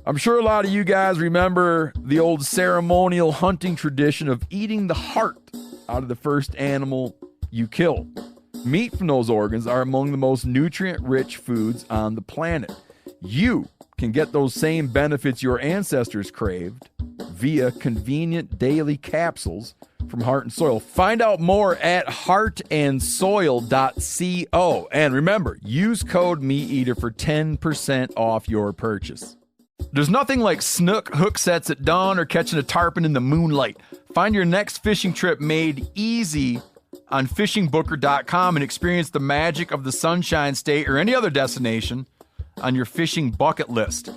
I'm sure a lot of you guys remember the old ceremonial hunting tradition of eating the heart out of the first animal you kill. Meat from those organs are among the most nutrient-rich foods on the planet. You can get those same benefits your ancestors craved via convenient daily capsules from Heart and Soil. Find out more at heartandsoil.co. And remember, use code MeatEater for 10% off your purchase. There's nothing like snook hook sets at dawn or catching a tarpon in the moonlight. Find your next fishing trip made easy on fishingbooker.com and experience the magic of the Sunshine State or any other destination on your fishing bucket list.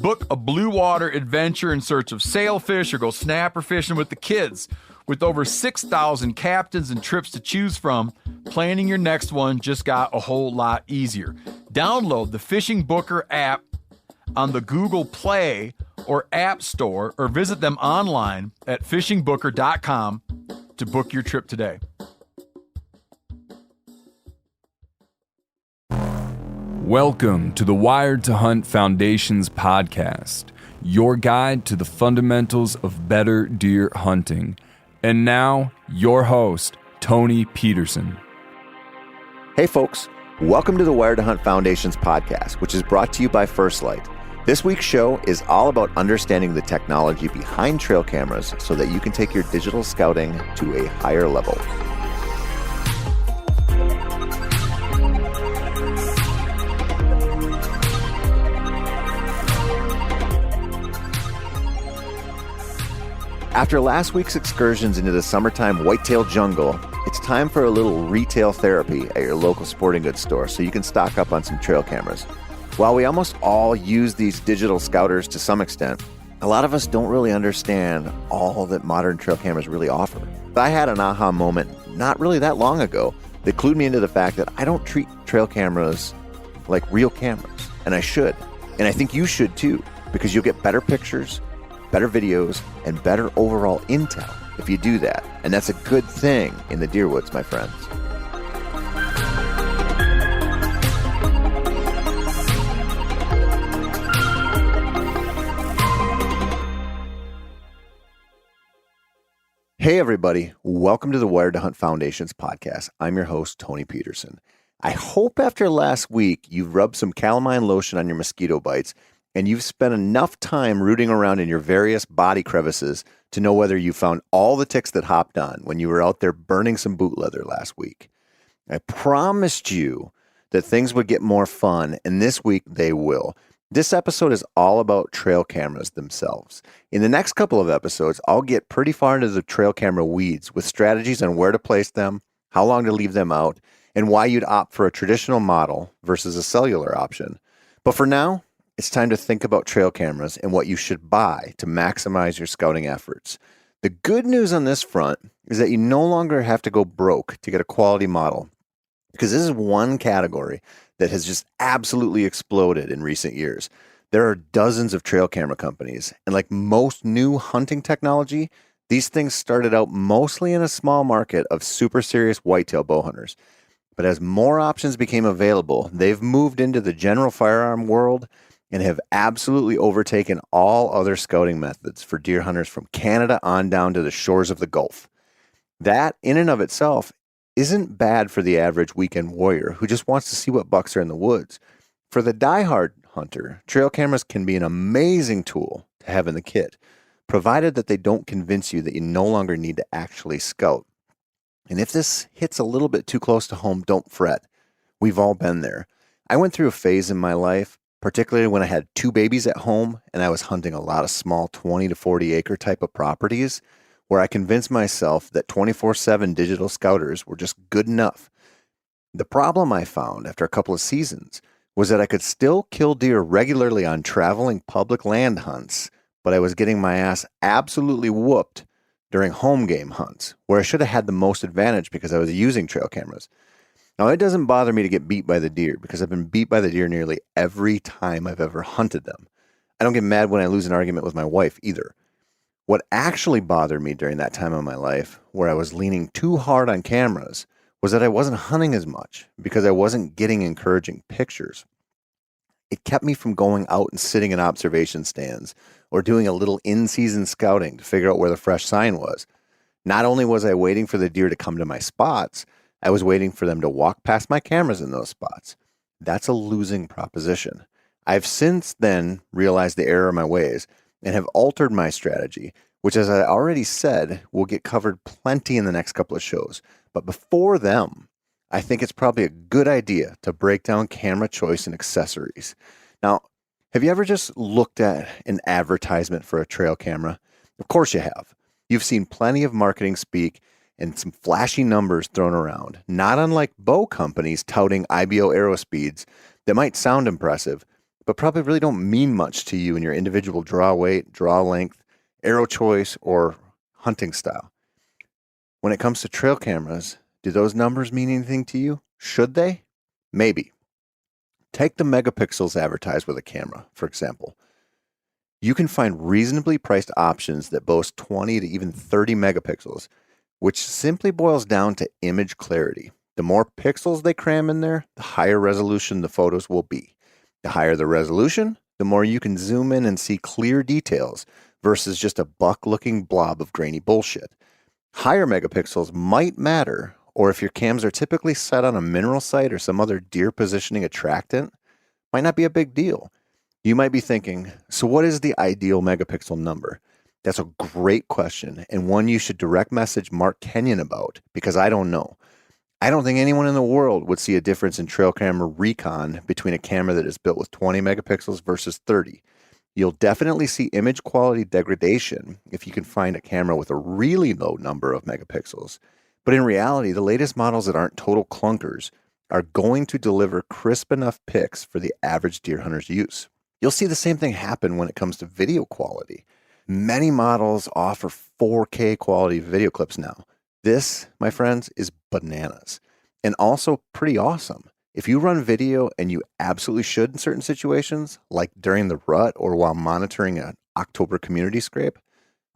Book a blue water adventure in search of sailfish or go snapper fishing with the kids. With over 6,000 captains and trips to choose from, planning your next one just got a whole lot easier. Download the Fishing Booker app on the Google Play or App Store or visit them online at fishingbooker.com to book your trip today. Welcome to the Wired to Hunt Foundation's podcast, your guide to the fundamentals of better deer hunting. And now, your host, Tony Peterson. Hey folks, welcome to the Wired to Hunt Foundation's podcast, which is brought to you by First Light. This week's show is all about understanding the technology behind trail cameras so that you can take your digital scouting to a higher level. After last week's excursions into the summertime whitetail jungle, it's time for a little retail therapy at your local sporting goods store so you can stock up on some trail cameras. While we almost all use these digital scouters to some extent, a lot of us don't really understand all that modern trail cameras really offer. I had an aha moment not really that long ago that clued me into the fact that I don't treat trail cameras like real cameras, and I should. And I think you should too, because you'll get better pictures, better videos, and better overall intel if you do that. And that's a good thing in the deer woods, my friends. Hey everybody, welcome to the Wired to Hunt Foundation's podcast. I'm your host, Tony Peterson. I hope after last week you've rubbed some calamine lotion on your mosquito bites and you've spent enough time rooting around in your various body crevices to know whether you found all the ticks that hopped on when you were out there burning some boot leather last week. I promised you that things would get more fun, and this week they will. This episode is all about trail cameras themselves. In the next couple of episodes, I'll get pretty far into the trail camera weeds with strategies on where to place them, how long to leave them out, and why you'd opt for a traditional model versus a cellular option. But for now, it's time to think about trail cameras and what you should buy to maximize your scouting efforts. The good news on this front is that you no longer have to go broke to get a quality model, because this is one category that has just absolutely exploded in recent years. There are dozens of trail camera companies, and like most new hunting technology, these things started out mostly in a small market of super serious whitetail bow hunters. But as more options became available, they've moved into the general firearm world and have absolutely overtaken all other scouting methods for deer hunters from Canada on down to the shores of the Gulf. That, in and of itself, isn't bad for the average weekend warrior who just wants to see what bucks are in the woods. For the diehard hunter, trail cameras can be an amazing tool to have in the kit, provided that they don't convince you that you no longer need to actually scout. And if this hits a little bit too close to home, don't fret. We've all been there. I went through a phase in my life, particularly when I had 2 babies at home and I was hunting a lot of small 20 to 40 acre type of properties, where I convinced myself that 24/7 digital scouters were just good enough. The problem I found after a couple of seasons was that I could still kill deer regularly on traveling public land hunts, but I was getting my ass absolutely whooped during home game hunts, where I should have had the most advantage because I was using trail cameras. Now, it doesn't bother me to get beat by the deer because I've been beat by the deer nearly every time I've ever hunted them. I don't get mad when I lose an argument with my wife either. What actually bothered me during that time of my life, where I was leaning too hard on cameras, was that I wasn't hunting as much because I wasn't getting encouraging pictures. It kept me from going out and sitting in observation stands or doing a little in-season scouting to figure out where the fresh sign was. Not only was I waiting for the deer to come to my spots, I was waiting for them to walk past my cameras in those spots. That's a losing proposition. I've since then realized the error of my ways and have altered my strategy, which, as I already said, will get covered plenty in the next couple of shows. But before them, I think it's probably a good idea to break down camera choice and accessories. Now, have you ever just looked at an advertisement for a trail camera? Of course you have. You've seen plenty of marketing speak and some flashy numbers thrown around, not unlike bow companies touting IBO arrow speeds that might sound impressive, but probably really don't mean much to you in your individual draw weight, draw length, arrow choice, or hunting style. When it comes to trail cameras, do those numbers mean anything to you? Should they? Maybe. Take the megapixels advertised with a camera, for example. You can find reasonably priced options that boast 20 to even 30 megapixels, which simply boils down to image clarity. The more pixels they cram in there, the higher resolution the photos will be. The higher the resolution, the more you can zoom in and see clear details versus just a buck-looking blob of grainy bullshit. Higher megapixels might matter, or if your cams are typically set on a mineral site or some other deer positioning attractant, might not be a big deal. You might be thinking, so what is the ideal megapixel number? That's a great question, and one you should direct message Mark Kenyon about, because I don't know. I don't think anyone in the world would see a difference in trail camera recon between a camera that is built with 20 megapixels versus 30. You'll definitely see image quality degradation if you can find a camera with a really low number of megapixels. But in reality, the latest models that aren't total clunkers are going to deliver crisp enough pics for the average deer hunter's use. You'll see the same thing happen when it comes to video quality. Many models offer 4K quality video clips now. This, my friends, is bananas and also pretty awesome. If you run video, and you absolutely should in certain situations, like during the rut or while monitoring an October community scrape,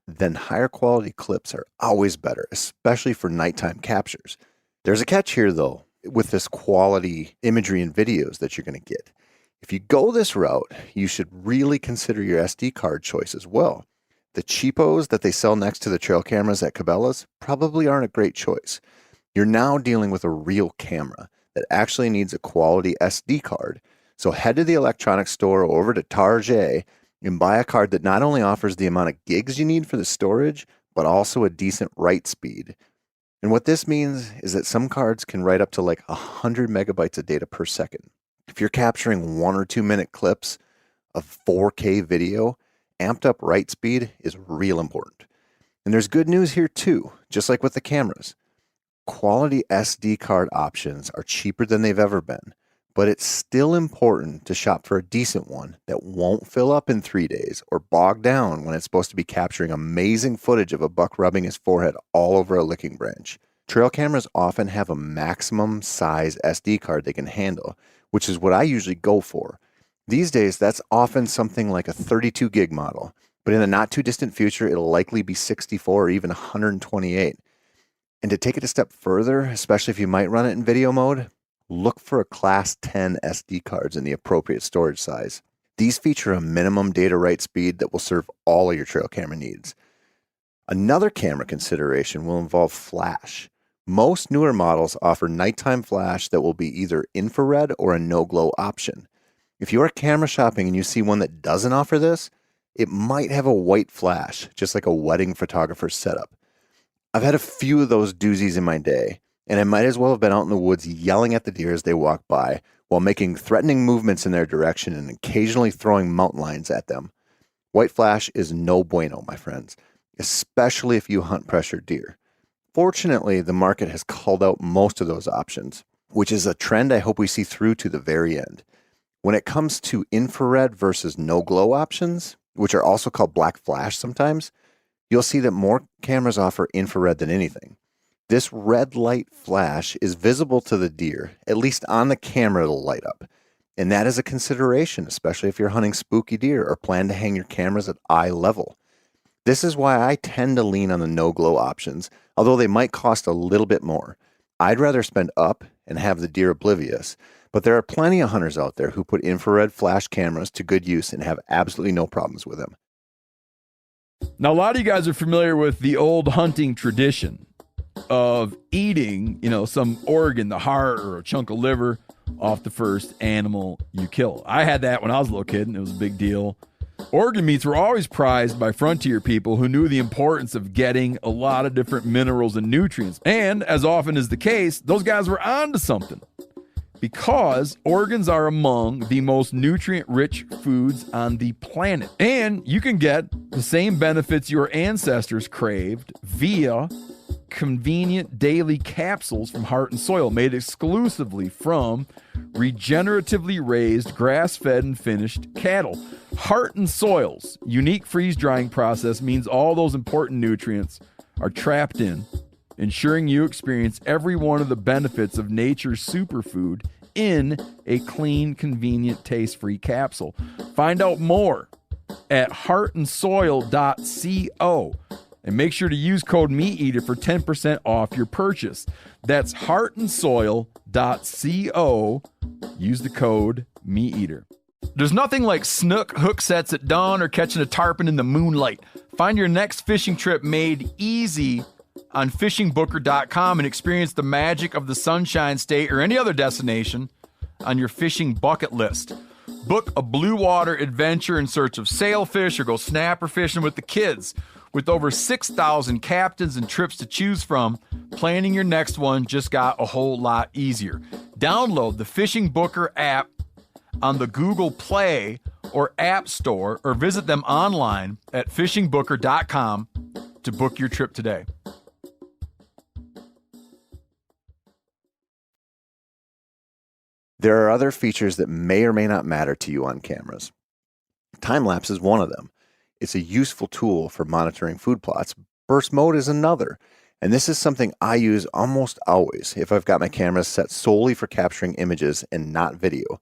then higher quality clips are always better, especially for nighttime captures. There's a catch here, though, with this quality imagery and videos that you're going to get. If you go this route, you should really consider your SD card choice as well. The cheapos that they sell next to the trail cameras at Cabela's probably aren't a great choice. You're now dealing with a real camera that actually needs a quality SD card. So head to the electronics store or over to Target and buy a card that not only offers the amount of gigs you need for the storage, but also a decent write speed. And what this means is that some cards can write up to like 100 megabytes of data per second. If you're capturing 1 or 2 minute clips of 4K video, amped up write speed is real important. And there's good news here too, just like with the cameras. Quality SD card options are cheaper than they've ever been, but it's still important to shop for a decent one that won't fill up in 3 days or bog down when it's supposed to be capturing amazing footage of a buck rubbing his forehead all over a licking branch. Trail cameras often have a maximum size SD card they can handle, which is what I usually go for. These days, that's often something like a 32 gig model, but in the not too distant future, it'll likely be 64 or even 128. And to take it a step further, especially if you might run it in video mode, look for a Class 10 SD cards in the appropriate storage size. These feature a minimum data write speed that will serve all of your trail camera needs. Another camera consideration will involve flash. Most newer models offer nighttime flash that will be either infrared or a no-glow option. If you're camera shopping and you see one that doesn't offer this, it might have a white flash, just like a wedding photographer's setup. I've had a few of those doozies in my day, and I might as well have been out in the woods yelling at the deer as they walk by while making threatening movements in their direction and occasionally throwing mountain lions at them. White flash is no bueno, my friends, especially if you hunt pressured deer. Fortunately, the market has culled out most of those options, which is a trend I hope we see through to the very end. When it comes to infrared versus no-glow options, which are also called black flash sometimes, you'll see that more cameras offer infrared than anything. This red light flash is visible to the deer, at least on the camera it'll light up. And that is a consideration, especially if you're hunting spooky deer or plan to hang your cameras at eye level. This is why I tend to lean on the no-glow options, although they might cost a little bit more. I'd rather spend up and have the deer oblivious, But there are plenty of hunters out there who put infrared flash cameras to good use and have absolutely no problems with them. Now, a lot of you guys are familiar with the old hunting tradition of eating, some organ, the heart or a chunk of liver off the first animal you kill. I had that when I was a little kid, and it was a big deal. Organ meats were always prized by frontier people who knew the importance of getting a lot of different minerals and nutrients. And as often is the case, those guys were onto something, because organs are among the most nutrient-rich foods on the planet. And you can get the same benefits your ancestors craved via convenient daily capsules from Heart and Soil, made exclusively from regeneratively raised, grass-fed, and finished cattle. Heart and Soil's unique freeze-drying process means all those important nutrients are trapped in, ensuring you experience every one of the benefits of nature's superfood in a clean, convenient, taste-free capsule. Find out more at heartandsoil.co. And make sure to use code MeatEater for 10% off your purchase. That's heartandsoil.co. Use the code MeatEater. There's nothing like snook hook sets at dawn or catching a tarpon in the moonlight. Find your next fishing trip made easy on fishingbooker.com and experience the magic of the Sunshine State or any other destination on your fishing bucket list. Book a blue water adventure in search of sailfish or go snapper fishing with the kids. With over 6,000 captains and trips to choose from, planning your next one just got a whole lot easier. Download the Fishing Booker app on the Google Play or App Store, or visit them online at fishingbooker.com to book your trip today. There are other features that may or may not matter to you on cameras. Time-lapse is one of them. It's a useful tool for monitoring food plots. Burst mode is another. And this is something I use almost always if I've got my camera set solely for capturing images and not video.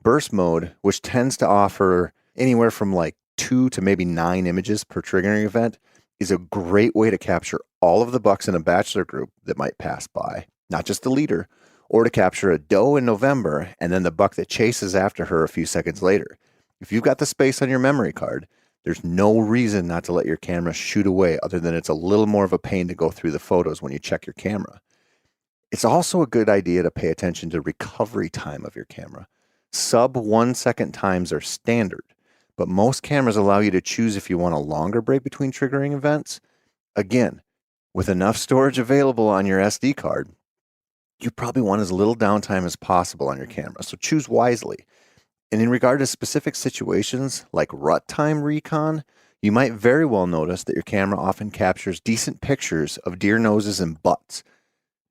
Burst mode, which tends to offer anywhere from like 2 to maybe 9 images per triggering event, is a great way to capture all of the bucks in a bachelor group that might pass by, not just the leader, or to capture a doe in November and then the buck that chases after her a few seconds later. If you've got the space on your memory card, there's no reason not to let your camera shoot away, other than it's a little more of a pain to go through the photos when you check your camera. It's also a good idea to pay attention to recovery time of your camera. Sub 1 second times are standard, but most cameras allow you to choose if you want a longer break between triggering events. Again, with enough storage available on your SD card, you probably want as little downtime as possible on your camera, so choose wisely. And in regard to specific situations like rut time recon, you might very well notice that your camera often captures decent pictures of deer noses and butts.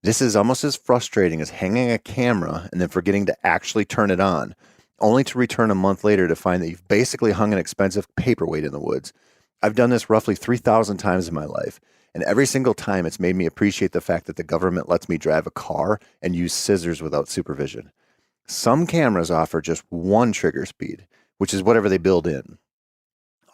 This is almost as frustrating as hanging a camera and then forgetting to actually turn it on, only to return a month later to find that you've basically hung an expensive paperweight in the woods. I've done this roughly 3,000 times in my life, and every single time it's made me appreciate the fact that the government lets me drive a car and use scissors without supervision. Some cameras offer just one trigger speed, which is whatever they build in.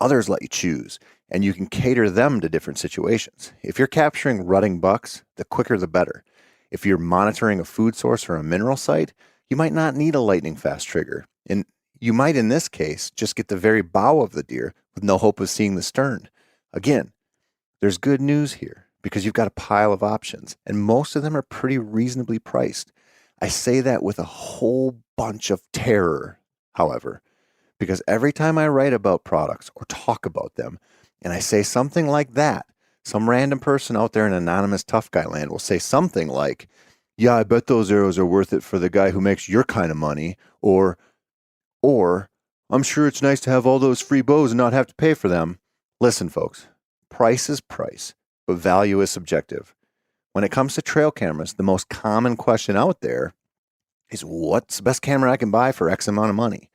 Others let you choose, and you can cater them to different situations. If you're capturing rutting bucks, the quicker the better. If you're monitoring a food source or a mineral site, you might not need a lightning fast trigger. And you might, in this case, just get the very bow of the deer with no hope of seeing the stern. Again, there's good news here because you've got a pile of options, and most of them are pretty reasonably priced. I say that with a whole bunch of terror, however, because every time I write about products or talk about them, and I say something like that, some random person out there in anonymous tough guy land will say something like, yeah, I bet those arrows are worth it for the guy who makes your kind of money, or I'm sure it's nice to have all those free bows and not have to pay for them. Listen, folks, price is price, but value is subjective. When it comes to trail cameras, the most common question out there is, what's the best camera I can buy for X amount of money?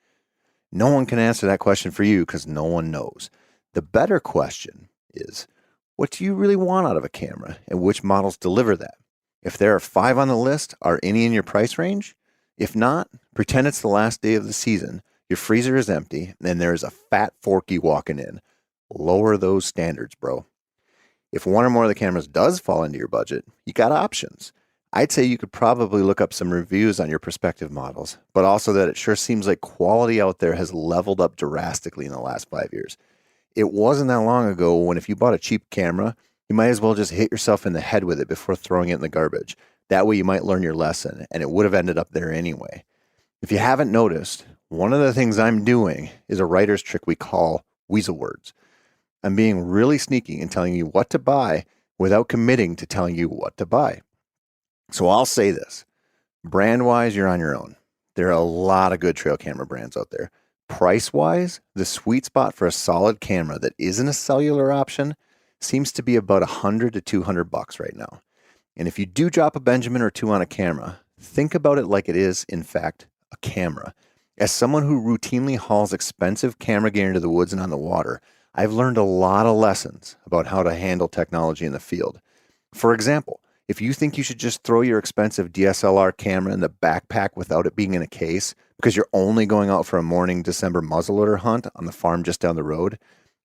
No one can answer that question for you because no one knows. The better question is, what do you really want out of a camera, and which models deliver that? If there are 5 on the list, are any in your price range? If not, pretend it's the last day of the season, your freezer is empty, and there is a fat Forky walking in. Lower those standards, bro. If one or more of the cameras does fall into your budget, you got options. I'd say you could probably look up some reviews on your prospective models, but also that it sure seems like quality out there has leveled up drastically in the last 5 years. It wasn't that long ago when if you bought a cheap camera, you might as well just hit yourself in the head with it before throwing it in the garbage. That way you might learn your lesson, and it would have ended up there anyway. If you haven't noticed, one of the things I'm doing is a writer's trick we call weasel words. I'm being really sneaky and telling you what to buy without committing to telling you what to buy. So I'll say this. Brand-wise, you're on your own. There are a lot of good trail camera brands out there. Price-wise, the sweet spot for a solid camera that isn't a cellular option seems to be about $100 to $200 right now. And if you do drop a Benjamin or two on a camera, think about it like it is, in fact, a camera. As someone who routinely hauls expensive camera gear into the woods and on the water, I've learned a lot of lessons about how to handle technology in the field. For example, if you think you should just throw your expensive DSLR camera in the backpack without it being in a case because you're only going out for a morning December muzzleloader hunt on the farm just down the road,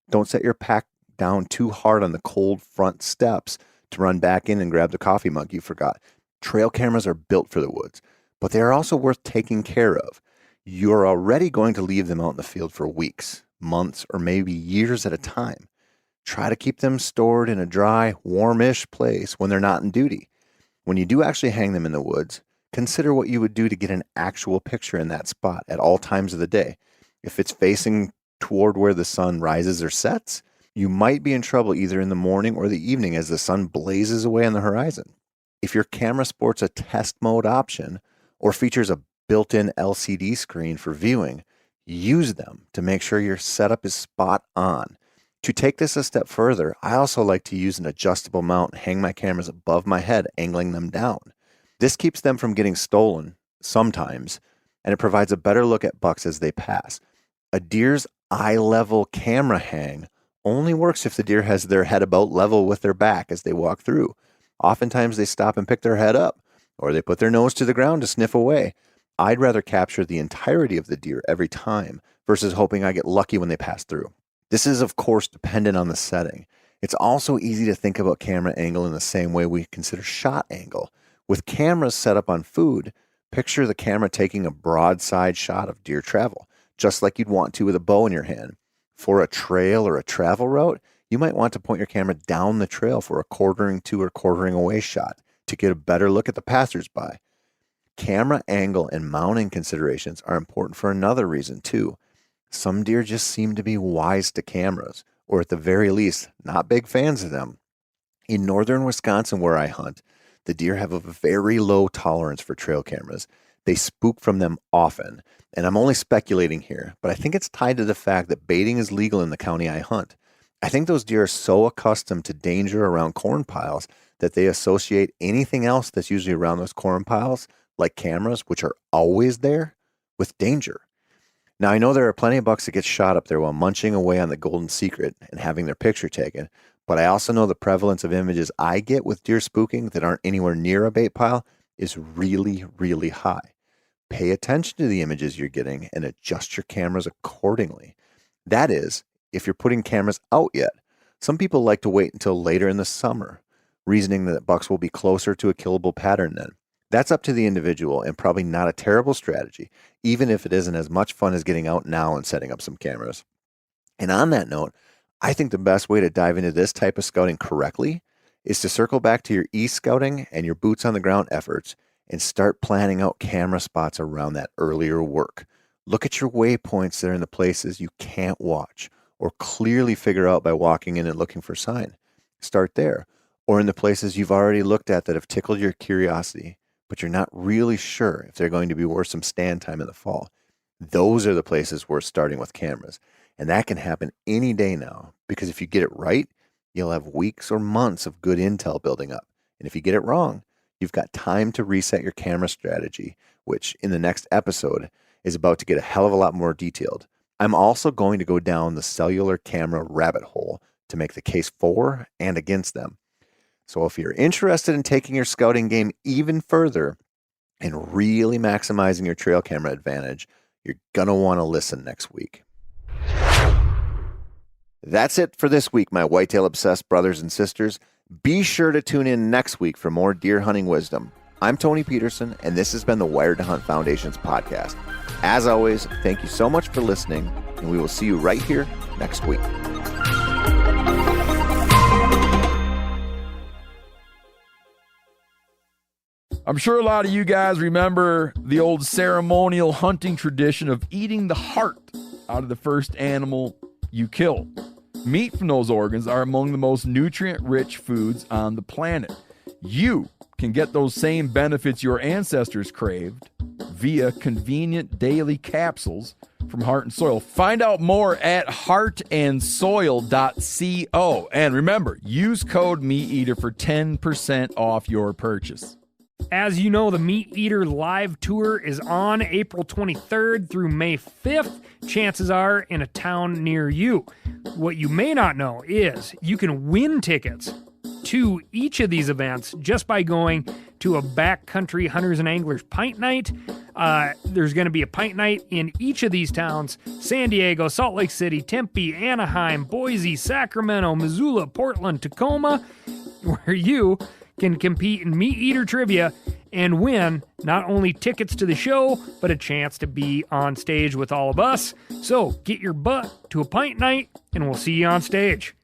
don't set your pack down too hard on the cold front steps to run back in and grab the coffee mug you forgot. Trail cameras are built for the woods, but they are also worth taking care of. You're already going to leave them out in the field for weeks, months, or maybe years at a time. Try to keep them stored in a dry, warmish place when they're not in duty. When you do actually hang them in the woods, consider what you would do to get an actual picture in that spot at all times of the day. If it's facing toward where the sun rises or sets, you might be in trouble either in the morning or the evening as the sun blazes away on the horizon. If your camera sports a test mode option or features a built-in LCD screen for viewing, use them to make sure your setup is spot on. To take this a step further, I also like to use an adjustable mount and hang my cameras above my head, angling them down. This keeps them from getting stolen sometimes, and it provides a better look at bucks as they pass. A deer's eye-level camera hang only works if the deer has their head about level with their back as they walk through. Oftentimes they stop and pick their head up, or they put their nose to the ground to sniff away. I'd rather capture the entirety of the deer every time versus hoping I get lucky when they pass through. This is, of course, dependent on the setting. It's also easy to think about camera angle in the same way we consider shot angle. With cameras set up on food, picture the camera taking a broadside shot of deer travel, just like you'd want to with a bow in your hand. For a trail or a travel route, you might want to point your camera down the trail for a quartering to or quartering away shot to get a better look at the passersby. Camera angle and mounting considerations are important for another reason too. Some deer just seem to be wise to cameras, or at the very least, not big fans of them. In northern Wisconsin where I hunt, the deer have a very low tolerance for trail cameras. They spook from them often, and I'm only speculating here, but I think it's tied to the fact that baiting is legal in the county I hunt. I think those deer are so accustomed to danger around corn piles that they associate anything else that's usually around those corn piles, like cameras, which are always there, with danger. Now, I know there are plenty of bucks that get shot up there while munching away on the golden secret and having their picture taken, but I also know the prevalence of images I get with deer spooking that aren't anywhere near a bait pile is really, really high. Pay attention to the images you're getting and adjust your cameras accordingly. That is, if you're putting cameras out yet. Some people like to wait until later in the summer, reasoning that bucks will be closer to a killable pattern then. That's up to the individual and probably not a terrible strategy, even if it isn't as much fun as getting out now and setting up some cameras. And on that note, I think the best way to dive into this type of scouting correctly is to circle back to your e-scouting and your boots on the ground efforts and start planning out camera spots around that earlier work. Look at your waypoints that are in the places you can't watch or clearly figure out by walking in and looking for sign. Start there. Or in the places you've already looked at that have tickled your curiosity, but you're not really sure if they're going to be worth some stand time in the fall. Those are the places worth starting with cameras. And that can happen any day now, because if you get it right, you'll have weeks or months of good intel building up. And if you get it wrong, you've got time to reset your camera strategy, which in the next episode is about to get a hell of a lot more detailed. I'm also going to go down the cellular camera rabbit hole to make the case for and against them. So if you're interested in taking your scouting game even further and really maximizing your trail camera advantage, you're going to want to listen next week. That's it for this week, my whitetail obsessed brothers and sisters. Be sure to tune in next week for more deer hunting wisdom. I'm Tony Peterson, and this has been the Wired to Hunt Foundation's podcast. As always, thank you so much for listening, and we will see you right here next week. I'm sure a lot of you guys remember the old ceremonial hunting tradition of eating the heart out of the first animal you kill. Meat from those organs are among the most nutrient-rich foods on the planet. You can get those same benefits your ancestors craved via convenient daily capsules from Heart and Soil. Find out more at heartandsoil.co. And remember, use code MeatEater for 10% off your purchase. As you know, the Meat Eater live tour is on April 23rd through May 5th. Chances are in a town near you. What you may not know is you can win tickets to each of these events just by going to a backcountry hunters and anglers pint night. There's going to be a pint night in each of these towns: San Diego, Salt Lake City, Tempe, Anaheim, Boise, Sacramento, Missoula, Portland, Tacoma, where you can compete in Meat Eater trivia and win not only tickets to the show, but a chance to be on stage with all of us. So get your butt to a pint night, and we'll see you on stage.